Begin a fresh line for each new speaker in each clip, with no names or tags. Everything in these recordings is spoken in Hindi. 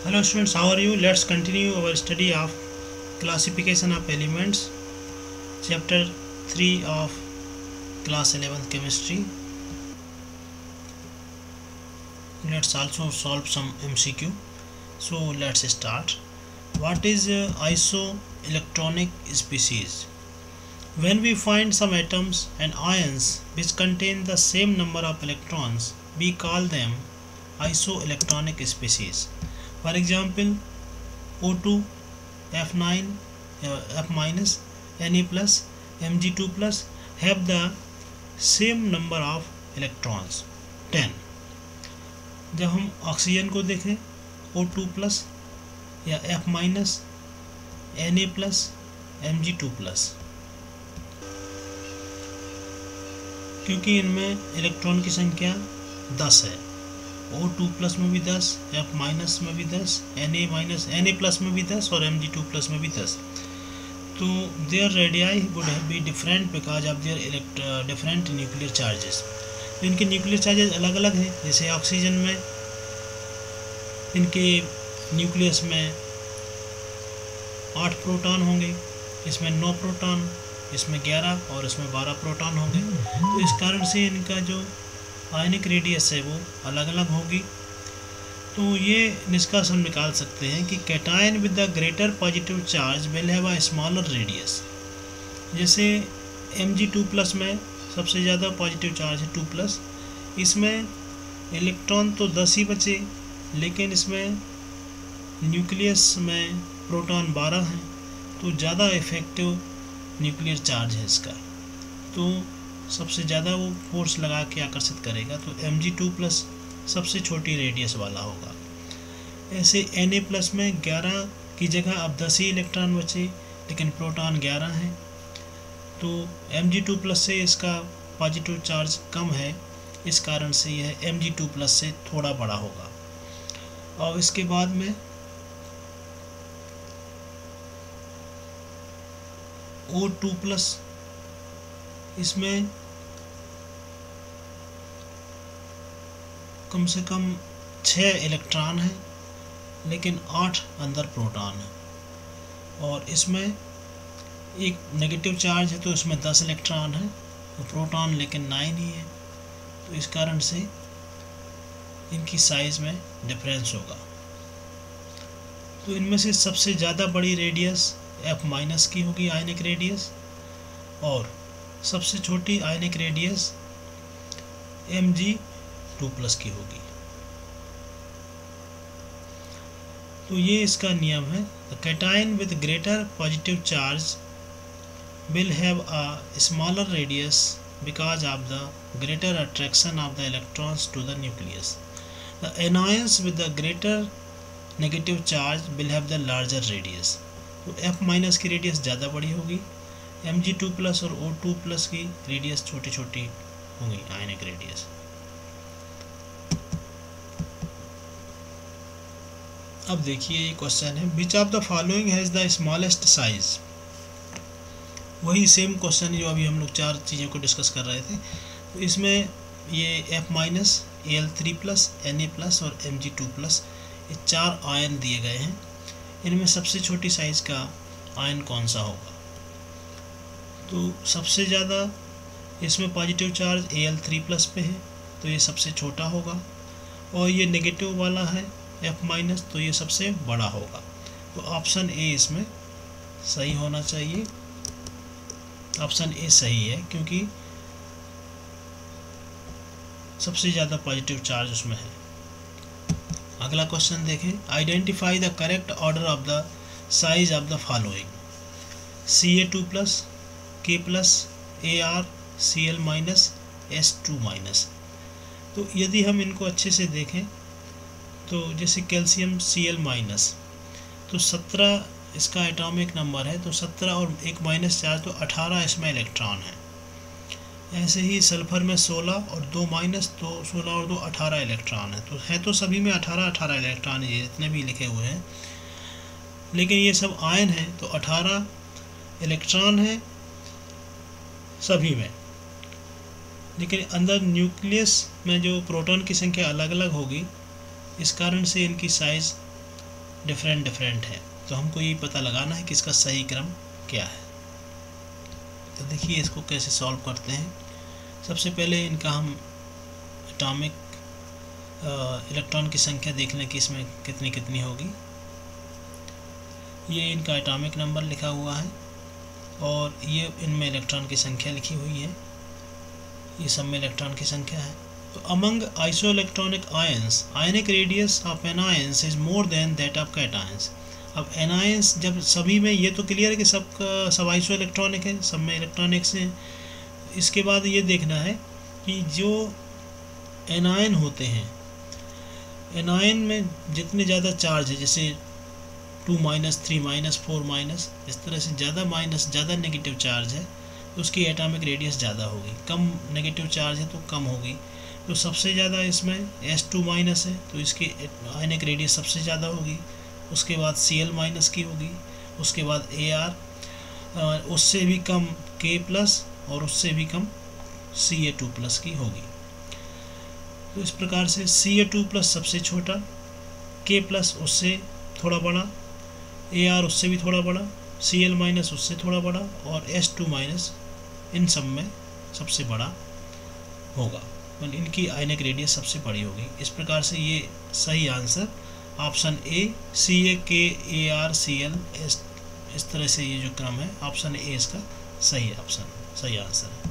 Hello students, how are you? Let's continue our study of classification of elements, chapter 3 of class 11th chemistry. Let's also solve some MCQ. So let's start. What is isoelectronic species? When we find some atoms and ions which contain the same number of electrons, we call them isoelectronic species. For example, O2, F9, F minus, Na plus, Mg2 plus have the same number of electrons 10. जब हम ऑक्सीजन को देखें O2 प्लस या F minus, Na plus, Mg2 plus, क्योंकि इनमें इलेक्ट्रॉन की संख्या 10 है। O2 प्लस में भी 10, F माइनस में भी 10, Na माइनस, Na प्लस में भी 10 और Mg2 प्लस में भी 10। तो there radii would be different because of their different nuclear charges. इनके न्यूक्लियर चार्जेस अलग अलग हैं। जैसे ऑक्सीजन में इनके न्यूक्लियस में 8 प्रोटॉन होंगे, इसमें 9 प्रोटॉन, इसमें 11 और इसमें 12 प्रोटॉन होंगे। तो इस कारण से इनका जो आयनिक रेडियस है वो अलग अलग होगी। तो ये निष्कर्ष हम निकाल सकते हैं कि cation with the greater positive charge will have a smaller radius. जैसे Mg2 प्लस में सबसे ज़्यादा पॉजिटिव चार्ज है 2 प्लस, इसमें इलेक्ट्रॉन तो 10 ही बचे, लेकिन इसमें न्यूक्लियस में प्रोटॉन 12 हैं, तो ज़्यादा इफेक्टिव न्यूक्लियर चार्ज है इसका, तो सबसे ज़्यादा वो फोर्स लगा के आकर्षित करेगा। तो Mg2 प्लस सबसे छोटी रेडियस वाला होगा। ऐसे Na प्लस में 11 की जगह अब 10 ही इलेक्ट्रॉन बचे, लेकिन प्रोटॉन 11 हैं, तो Mg2 प्लस से इसका पॉजिटिव चार्ज कम है, इस कारण से यह Mg2 प्लस से थोड़ा बड़ा होगा। और इसके बाद में O2 प्लस, इसमें कम से कम 6 इलेक्ट्रॉन हैं, लेकिन 8 अंदर प्रोटॉन है। और इसमें एक नेगेटिव चार्ज है, तो इसमें 10 इलेक्ट्रॉन है, तो प्रोटॉन लेकिन 9 ही है, तो इस कारण से इनकी साइज में डिफरेंस होगा। तो इनमें से सबसे ज़्यादा बड़ी रेडियस F माइनस की होगी आयनिक रेडियस, और सबसे छोटी आयनिक रेडियस Mg2 प्लस की होगी। तो ये इसका नियम है। The cation with greater positive charge will have a smaller radius because of the greater attraction of the electrons to the nucleus. The anions with the greater negative charge will have the larger radius. तो F माइनस की रेडियस ज़्यादा बड़ी होगी, Mg2 प्लस और O2 प्लस की रेडियस छोटी छोटी होंगी आयनिक रेडियस। अब देखिए ये क्वेश्चन है, which of the following has the smallest size. वही सेम क्वेश्चन जो अभी हम लोग 4 चीज़ों को डिस्कस कर रहे थे। तो इसमें ये F minus, Al3 plus, Na plus और Mg2 प्लस, ये 4 आयन दिए गए हैं। इनमें सबसे छोटी साइज़ का आयन कौन सा होगा? तो सबसे ज़्यादा इसमें पॉजिटिव चार्ज Al3 प्लस पे है, तो ये सबसे छोटा होगा, और ये नेगेटिव वाला है F माइनस, तो ये सबसे बड़ा होगा। तो ऑप्शन ए इसमें सही होना चाहिए। ऑप्शन ए सही है, क्योंकि सबसे ज़्यादा पॉजिटिव चार्ज उसमें है। अगला क्वेश्चन देखें, identify the correct order of the size of the following. Ca2 plus, K plus, Ar, Cl minus, S2 minus. तो यदि हम इनको अच्छे से देखें, तो जैसे कैल्शियम Cl माइनस, तो 17 इसका एटॉमिक नंबर है, तो 17 और एक माइनस चार्ज, तो 18 इसमें इलेक्ट्रॉन है। ऐसे ही सल्फर में 16 और 2 माइनस, तो 16 और 2 18 इलेक्ट्रॉन है। तो है तो सभी में 18 इलेक्ट्रॉन, ये जितने भी लिखे हुए हैं, लेकिन ये सब आयन है, तो 18 इलेक्ट्रॉन है सभी में। लेकिन अंदर न्यूक्लियस में जो प्रोटॉन की संख्या अलग अलग होगी, इस कारण से इनकी साइज़ डिफरेंट डिफरेंट है। तो हमको ये पता लगाना है कि इसका सही क्रम क्या है। तो देखिए इसको कैसे सॉल्व करते हैं। सबसे पहले इनका हम एटॉमिक इलेक्ट्रॉन की संख्या देख लें कि इसमें कितनी कितनी होगी। ये इनका एटॉमिक नंबर लिखा हुआ है और ये इनमें इलेक्ट्रॉन की संख्या लिखी हुई है। ये सब में इलेक्ट्रॉन की संख्या है। तो among isoelectronic ions ionic radius of anions is more than that of cations. अब एनायंस जब सभी में, ये तो क्लियर है कि सब आइसो इलेक्ट्रॉनिक है, सब में इलेक्ट्रॉनिक्स हैं। इसके बाद ये देखना है कि जो एनायन होते हैं, एनायन में जितने ज़्यादा चार्ज है, जैसे 2 माइनस 3 माइनस 4 माइनस, इस तरह से ज़्यादा माइनस ज़्यादा नेगेटिव चार्ज है तो उसकी एटॉमिक रेडियस ज़्यादा होगी। कम नेगेटिव चार्ज है तो कम होगी। तो सबसे ज़्यादा इसमें S2 माइनस है तो इसकी आयनिक रेडियस सबसे ज़्यादा होगी। उसके बाद Cl माइनस की होगी। उसके बाद Ar, उससे भी कम K प्लस और उससे भी कम Ca2 प्लस की होगी। तो इस प्रकार से Ca2 प्लस सबसे छोटा, K प्लस उससे थोड़ा बड़ा, Ar उससे भी थोड़ा बड़ा, Cl माइनस उससे थोड़ा बड़ा और S2 माइनस इन सब में सबसे बड़ा होगा। मतलब इनकी आयनिक रेडियस सबसे बड़ी होगी। इस प्रकार से ये सही answer option A Ca, K, Ar, Cl, S, इस तरह से ये जो क्रम है ऑप्शन ए इसका सही सही आंसर है।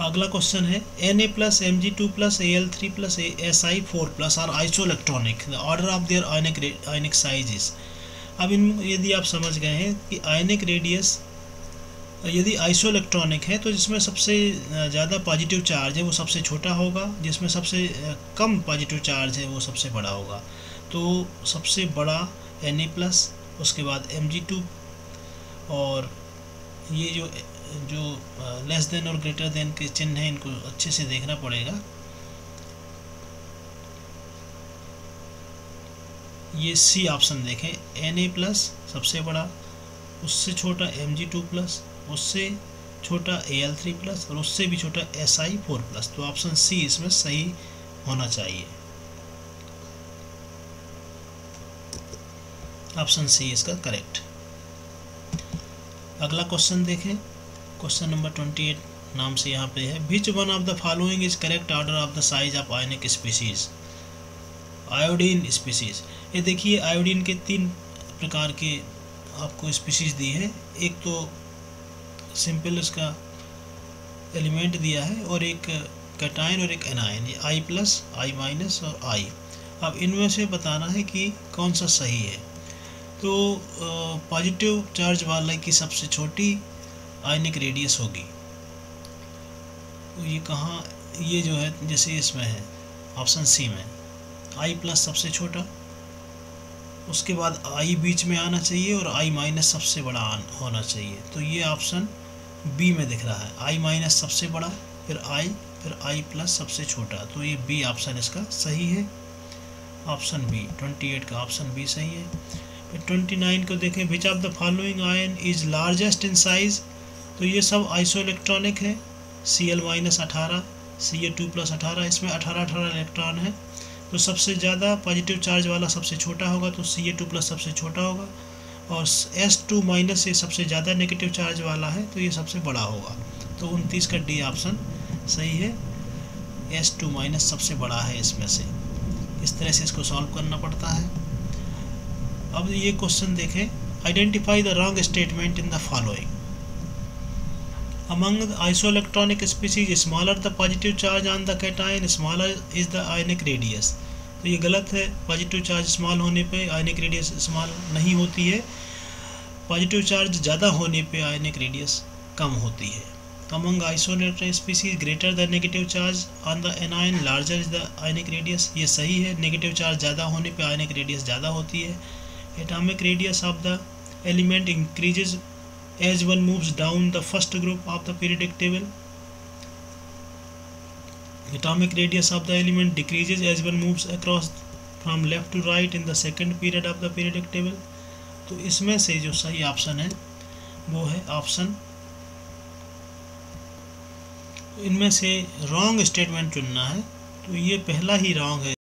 अगला क्वेश्चन है Na plus Mg2 plus Al3 plus Si4 plus are isoelectronic, the order of their ionic size is. अब इन यदि आप समझ गए हैं कि आयनिक रेडियस यदि आइसोइलेक्ट्रॉनिक है तो जिसमें सबसे ज़्यादा पॉजिटिव चार्ज है वो सबसे छोटा होगा, जिसमें सबसे कम पॉजिटिव चार्ज है वो सबसे बड़ा होगा। तो सबसे बड़ा Na प्लस, उसके बाद Mg2 और ये जो लेस देन और ग्रेटर देन के चिन्ह हैं इनको अच्छे से देखना पड़ेगा। ये सी ऑप्शन देखें, Na प्लस सबसे बड़ा, उससे छोटा Mg2 प्लस, उससे छोटा Al3 प्लस और उससे भी छोटा Si4 प्लस। तो ऑप्शन सी इसमें सही होना चाहिए। ऑप्शन सी इसका करेक्ट। अगला क्वेश्चन देखें, क्वेश्चन नंबर 28 नाम से यहाँ पे है, which one of the following is correct order of the size of ionic species. Iodine species. ये देखिए आयोडीन के 3 प्रकार के आपको स्पीसीज दी है। एक तो सिंपल इसका एलिमेंट दिया है और एक कैटायन और एक एनायन, ये I प्लस, I माइनस और I। अब इनमें से बताना है कि कौन सा सही है। तो पॉजिटिव चार्ज वाले की सबसे छोटी आयनिक रेडियस होगी। तो ये कहाँ, ये जो है जैसे इसमें है ऑप्शन सी में I प्लस सबसे छोटा, उसके बाद I बीच में आना चाहिए और I माइनस सबसे बड़ा होना चाहिए। तो ये ऑप्शन बी में दिख रहा है, I माइनस सबसे बड़ा, फिर I प्लस सबसे छोटा। तो ये बी ऑप्शन इसका सही है, ऑप्शन बी। 28 का ऑप्शन बी सही है। फिर 29 को देखें, which of the following ion is largest in size. तो ये सब आइसोइलेक्ट्रॉनिक है। Cl माइनस 18, Ca2 प्लस 18, इसमें 18 इलेक्ट्रॉन है। तो सबसे ज़्यादा पॉजिटिव चार्ज वाला सबसे छोटा होगा, तो Ca2 प्लस सबसे छोटा होगा। और S2 माइनस ये सबसे ज़्यादा नेगेटिव चार्ज वाला है तो ये सबसे बड़ा होगा। तो 29 का डी ऑप्शन सही है, S2 माइनस सबसे बड़ा है इसमें से। इस तरह से इसको सॉल्व करना पड़ता है। अब ये क्वेश्चन देखें, identify the wrong statement in the following. Among the isoelectronic species smaller the positive charge on the cation smaller is the ionic radius. तो ये गलत है, पॉजिटिव चार्ज स्मॉल होने पे आयनिक रेडियस स्मॉल नहीं होती है, पॉजिटिव चार्ज ज़्यादा होने पे आयनिक रेडियस कम होती है। Among isoelectronic species greater the negative charge on the anion larger is the ionic radius. ये सही है, नेगेटिव चार्ज ज़्यादा होने पे आयनिक रेडियस ज़्यादा होती है। Atomic radius of the element increases as one moves down the first group of the periodic table. Atomic radius of the element decreases as one moves across from left to right in the second period of the periodic table. तो इसमें से जो सही ऑप्शन है वो है ऑप्शन, इनमें से रॉन्ग स्टेटमेंट चुनना है। तो ये पहला ही रॉन्ग है।